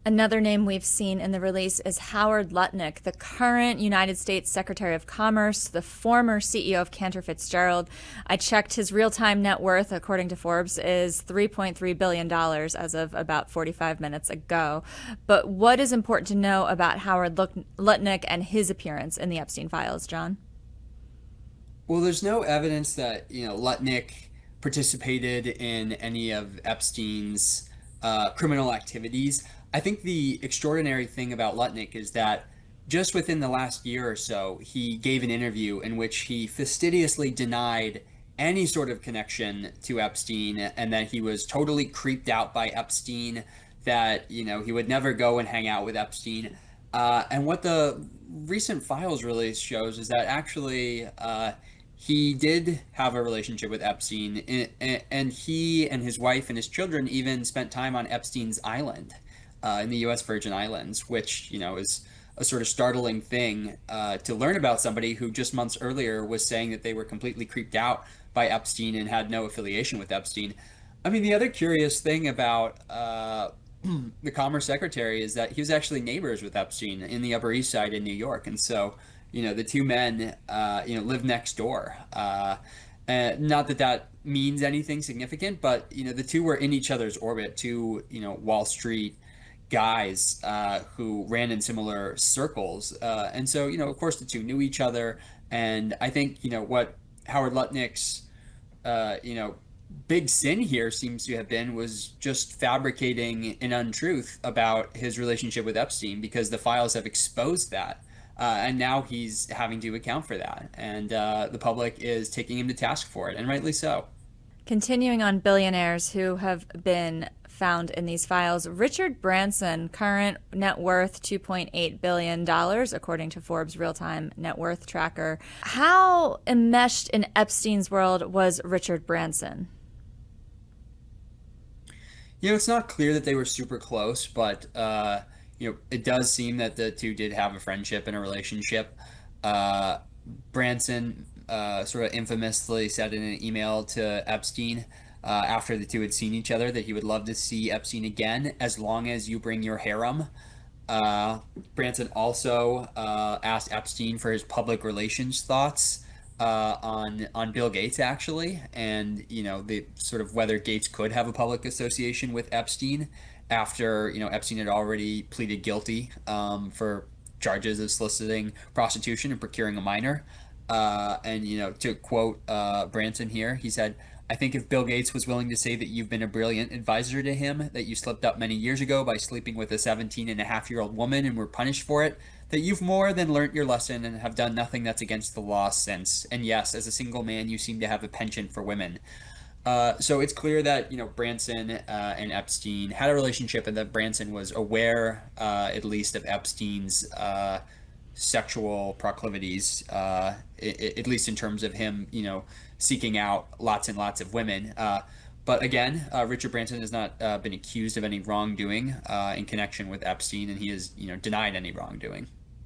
Another name we've seen in the release is Howard Lutnick, the current United States Secretary of Commerce, the former CEO of Cantor Fitzgerald. I checked his real-time net worth, according to Forbes, is $3.3 billion as of about 45 minutes ago. But what is important to know about Howard Lutnick and his appearance in the Epstein Files, John? Well, there's no evidence that, Lutnick participated in any of Epstein's criminal activities. I think the extraordinary thing about Lutnick is that just within the last year or so, he gave an interview in which he fastidiously denied any sort of connection to Epstein and that he was totally creeped out by Epstein, that, he would never go and hang out with Epstein. And what the recent files release shows is that actually he did have a relationship with Epstein, and he and his wife and his children even spent time on Epstein's island in the U.S. Virgin Islands, which, is a sort of startling thing to learn about somebody who just months earlier was saying that they were completely creeped out by Epstein and had no affiliation with Epstein. I mean, the other curious thing about the Commerce Secretary is that he was actually neighbors with Epstein in the Upper East Side in New York, and so the two men live next door. Not that that means anything significant, but the two were in each other's orbit. Two Wall Street guys who ran in similar circles, and so of course the two knew each other, and I think what Howard Lutnick's big sin here seems to have been was just fabricating an untruth about his relationship with Epstein because the files have exposed that. And now he's having to account for that. And the public is taking him to task for it, and rightly so. Continuing on billionaires who have been found in these files, Richard Branson, current net worth $2.8 billion, according to Forbes real-time net worth tracker. How enmeshed in Epstein's world was Richard Branson? It's not clear that they were super close, but it does seem that the two did have a friendship and a relationship. Uh, Branson sort of infamously said in an email to Epstein after the two had seen each other that he would love to see Epstein again as long as you bring your harem. Uh, Branson also asked Epstein for his public relations thoughts on Bill Gates actually, and the sort of whether Gates could have a public association with Epstein after Epstein had already pleaded guilty for charges of soliciting prostitution and procuring a minor. And to quote Branson here, he said, "I think if Bill Gates was willing to say that you've been a brilliant advisor to him, that you slipped up many years ago by sleeping with a 17-and-a-half-year-old woman and were punished for it, that you've more than learnt your lesson and have done nothing that's against the law since. And yes, as a single man, you seem to have a penchant for women." So it's clear that Branson and Epstein had a relationship, and that Branson was aware, at least, of Epstein's sexual proclivities, at least in terms of him, seeking out lots and lots of women. But again, Richard Branson has not been accused of any wrongdoing in connection with Epstein, and he has, denied any wrongdoing.